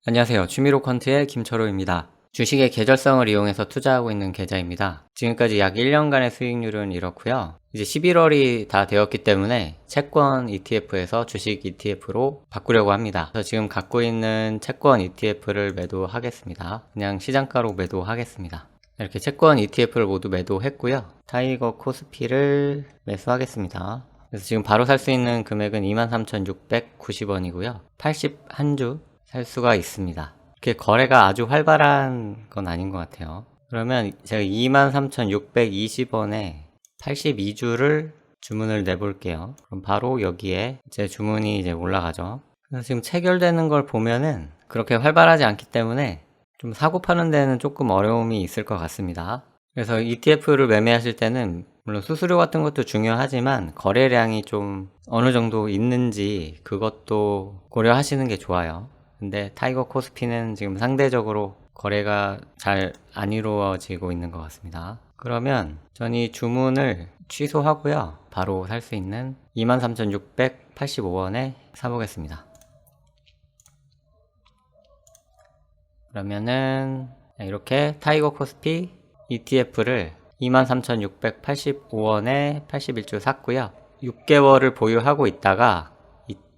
안녕하세요. 취미로 퀀트의 김철호입니다. 주식의 계절성을 이용해서 투자하고 있는 계좌입니다. 지금까지 약 1년간의 수익률은 이렇고요. 이제 11월이 다 되었기 때문에 채권 ETF에서 주식 ETF로 바꾸려고 합니다. 그래서 지금 갖고 있는 채권 ETF를 매도하겠습니다. 그냥 시장가로 매도하겠습니다. 이렇게 채권 ETF를 모두 매도했고요. 타이거 코스피를 매수하겠습니다. 그래서 지금 바로 살 수 있는 금액은 23,690원이고요. 81주 살 수가 있습니다. 이렇게 거래가 아주 활발한 건 아닌 것 같아요. 그러면 제가 23,620원에 82주를 주문을 내볼게요. 그럼 바로 여기에 제 주문이 이제 올라가죠. 그래서 지금 체결되는 걸 보면은 그렇게 활발하지 않기 때문에 좀 사고 파는 데는 조금 어려움이 있을 것 같습니다. 그래서 ETF를 매매하실 때는 물론 수수료 같은 것도 중요하지만 거래량이 좀 어느 정도 있는지 그것도 고려하시는 게 좋아요. 근데 타이거 코스피는 지금 상대적으로 거래가 잘 안 이루어지고 있는 것 같습니다. 그러면 전 이 주문을 취소하고요. 바로 살 수 있는 23,685원에 사보겠습니다. 그러면은 이렇게 타이거 코스피 ETF를 23,685원에 81주 샀고요. 6개월을 보유하고 있다가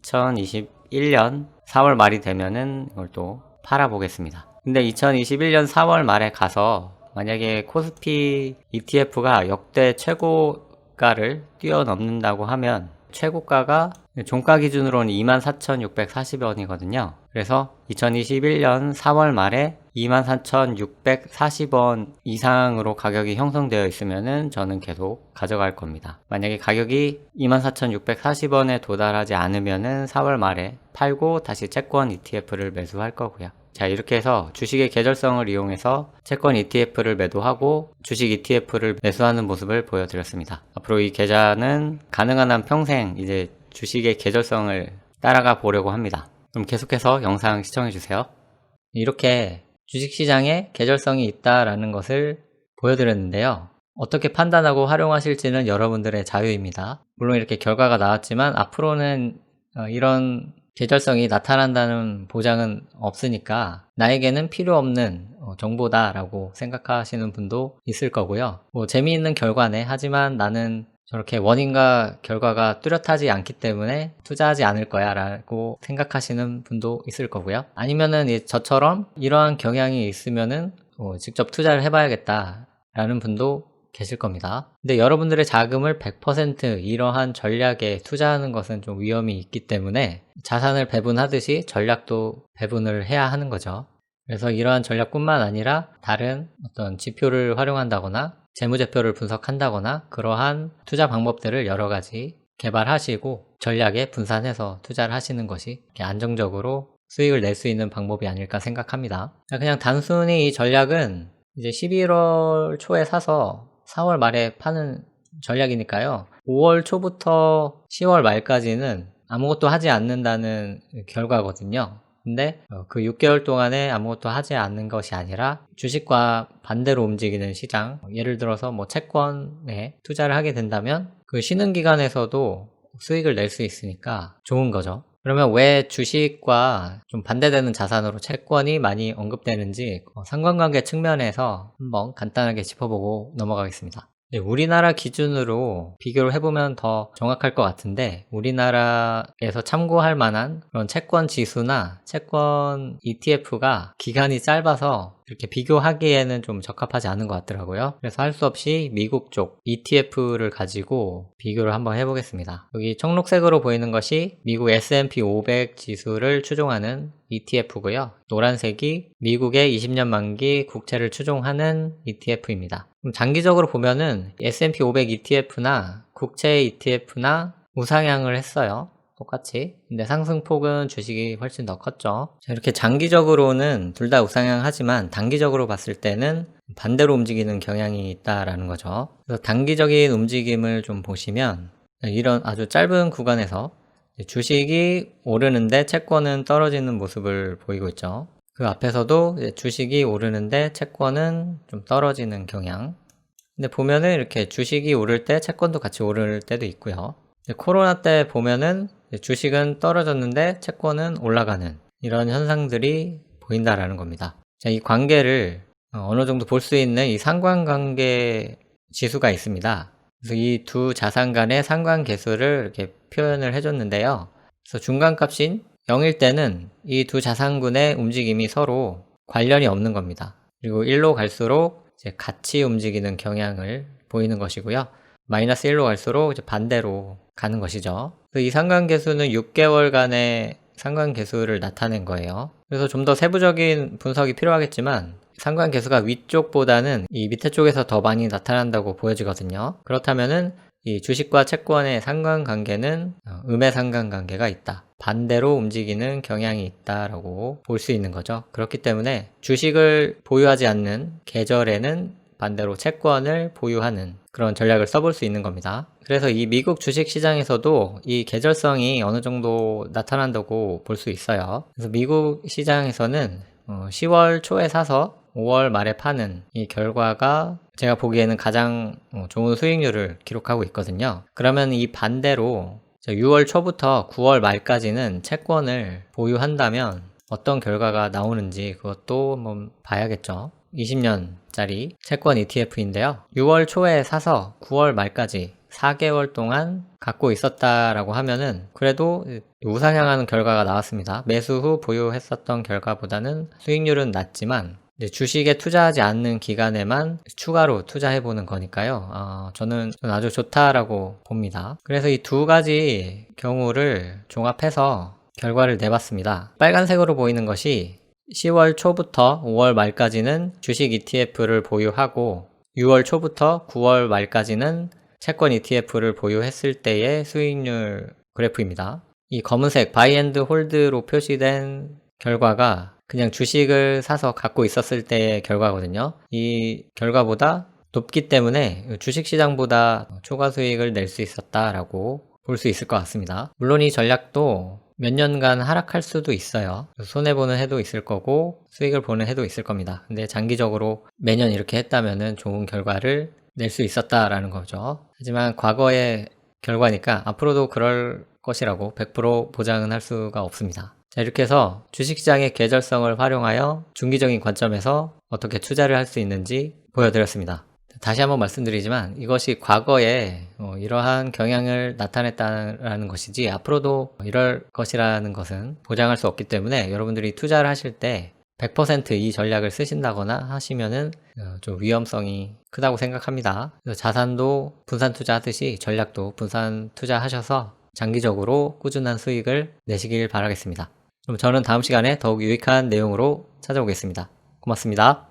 2021년 4월 말이 되면은 이걸 또 팔아보겠습니다. 근데 2021년 4월 말에 가서 만약에 코스피 ETF가 역대 최고가를 뛰어넘는다고 하면 최고가가 종가 기준으로는 24,640원이거든요. 그래서 2021년 4월 말에 24,640원 이상으로 가격이 형성되어 있으면은 저는 계속 가져갈 겁니다. 만약에 가격이 24,640원에 도달하지 않으면은 4월 말에 팔고 다시 채권 ETF를 매수할 거고요. 자, 이렇게 해서 주식의 계절성을 이용해서 채권 ETF를 매도하고 주식 ETF를 매수하는 모습을 보여드렸습니다. 앞으로 이 계좌는 가능한 한 평생 이제 주식의 계절성을 따라가 보려고 합니다. 그럼 계속해서 영상 시청해주세요. 이렇게 주식시장에 계절성이 있다라는 것을 보여드렸는데요. 어떻게 판단하고 활용하실지는 여러분들의 자유입니다. 물론 이렇게 결과가 나왔지만 앞으로는 이런 계절성이 나타난다는 보장은 없으니까 나에게는 필요 없는 정보다라고 생각하시는 분도 있을 거고요. 재미있는 결과네. 하지만 나는 저렇게 원인과 결과가 뚜렷하지 않기 때문에 투자하지 않을 거야 라고 생각하시는 분도 있을 거고요. 아니면은 저처럼 이러한 경향이 있으면은 직접 투자를 해봐야겠다 라는 분도 계실 겁니다. 근데 여러분들의 자금을 100% 이러한 전략에 투자하는 것은 좀 위험이 있기 때문에 자산을 배분하듯이 전략도 배분을 해야 하는 거죠. 그래서 이러한 전략뿐만 아니라 다른 어떤 지표를 활용한다거나 재무제표를 분석한다거나 그러한 투자 방법들을 여러 가지 개발하시고 전략에 분산해서 투자를 하시는 것이 안정적으로 수익을 낼 수 있는 방법이 아닐까 생각합니다. 그냥 단순히 이 전략은 이제 11월 초에 사서 4월 말에 파는 전략이니까요. 5월 초부터 10월 말까지는 아무것도 하지 않는다는 결과거든요. 근데 그 6개월 동안에 아무것도 하지 않는 것이 아니라 주식과 반대로 움직이는 시장, 예를 들어서 채권에 투자를 하게 된다면 그 쉬는 기간에서도 수익을 낼 수 있으니까 좋은 거죠. 그러면 왜 주식과 좀 반대되는 자산으로 채권이 많이 언급되는지 상관관계 측면에서 한번 간단하게 짚어보고 넘어가겠습니다. 우리나라 기준으로 비교를 해보면 더 정확할 것 같은데 우리나라에서 참고할 만한 그런 채권 지수나 채권 ETF가 기간이 짧아서 이렇게 비교하기에는 좀 적합하지 않은 것 같더라고요. 그래서 할 수 없이 미국 쪽 ETF를 가지고 비교를 한번 해보겠습니다. 여기 청록색으로 보이는 것이 미국 S&P 500 지수를 추종하는 ETF고요. 노란색이 미국의 20년 만기 국채를 추종하는 ETF입니다. 장기적으로 보면은 S&P 500 ETF나 국채 ETF나 우상향을 했어요. 똑같이. 근데 상승폭은 주식이 훨씬 더 컸죠. 자, 이렇게 장기적으로는 둘 다 우상향하지만 단기적으로 봤을 때는 반대로 움직이는 경향이 있다라는 거죠. 그래서 단기적인 움직임을 좀 보시면 이런 아주 짧은 구간에서 주식이 오르는데 채권은 떨어지는 모습을 보이고 있죠. 그 앞에서도 주식이 오르는데 채권은 좀 떨어지는 경향. 근데 보면은 이렇게 주식이 오를 때 채권도 같이 오를 때도 있고요. 코로나 때 보면은 주식은 떨어졌는데 채권은 올라가는 이런 현상들이 보인다라는 겁니다. 자, 이 관계를 어느 정도 볼 수 있는 이 상관관계 지수가 있습니다. 그래서 이 두 자산 간의 상관계수를 이렇게 표현을 해줬는데요. 그래서 중간값인 0일 때는 이 두 자산군의 움직임이 서로 관련이 없는 겁니다. 그리고 1로 갈수록 이제 같이 움직이는 경향을 보이는 것이고요. 마이너스 1로 갈수록 이제 반대로 가는 것이죠. 그래서 이 상관계수는 6개월간의 상관계수를 나타낸 거예요. 그래서 좀 더 세부적인 분석이 필요하겠지만 상관계수가 위쪽보다는 이 밑에 쪽에서 더 많이 나타난다고 보여지거든요. 그렇다면은 이 주식과 채권의 상관관계는 음의 상관관계가 있다. 반대로 움직이는 경향이 있다라고 볼 수 있는 거죠. 그렇기 때문에 주식을 보유하지 않는 계절에는 반대로 채권을 보유하는 그런 전략을 써볼 수 있는 겁니다. 그래서 이 미국 주식시장에서도 이 계절성이 어느 정도 나타난다고 볼 수 있어요. 그래서 미국 시장에서는 10월 초에 사서 5월 말에 파는 이 결과가 제가 보기에는 가장 좋은 수익률을 기록하고 있거든요. 그러면 이 반대로 6월 초부터 9월 말까지는 채권을 보유한다면 어떤 결과가 나오는지 그것도 한번 봐야겠죠. 20년짜리 채권 ETF인데요. 6월 초에 사서 9월 말까지 4개월 동안 갖고 있었다라고 하면은 그래도 우상향하는 결과가 나왔습니다. 매수 후 보유했었던 결과보다는 수익률은 낮지만 주식에 투자하지 않는 기간에만 추가로 투자해보는 거니까요. 저는 아주 좋다라고 봅니다. 그래서 이 두 가지 경우를 종합해서 결과를 내봤습니다. 빨간색으로 보이는 것이 10월 초부터 5월 말까지는 주식 ETF를 보유하고 6월 초부터 9월 말까지는 채권 ETF를 보유했을 때의 수익률 그래프입니다. 이 검은색 바이 앤드 홀드로 표시된 결과가 그냥 주식을 사서 갖고 있었을 때의 결과거든요. 이 결과보다 높기 때문에 주식시장보다 초과 수익을 낼 수 있었다라고 볼 수 있을 것 같습니다. 물론 이 전략도 몇 년간 하락할 수도 있어요. 손해보는 해도 있을 거고 수익을 보는 해도 있을 겁니다. 근데 장기적으로 매년 이렇게 했다면 좋은 결과를 낼 수 있었다라는 거죠. 하지만 과거의 결과니까 앞으로도 그럴 것이라고 100% 보장은 할 수가 없습니다. 자, 이렇게 해서 주식시장의 계절성을 활용하여 중기적인 관점에서 어떻게 투자를 할 수 있는지 보여드렸습니다. 다시 한번 말씀드리지만 이것이 과거에 이러한 경향을 나타냈다는 것이지 앞으로도 이럴 것이라는 것은 보장할 수 없기 때문에 여러분들이 투자를 하실 때 100% 이 전략을 쓰신다거나 하시면은 좀 위험성이 크다고 생각합니다. 그래서 자산도 분산 투자하듯이 전략도 분산 투자하셔서 장기적으로 꾸준한 수익을 내시길 바라겠습니다. 그럼 저는 다음 시간에 더욱 유익한 내용으로 찾아오겠습니다. 고맙습니다.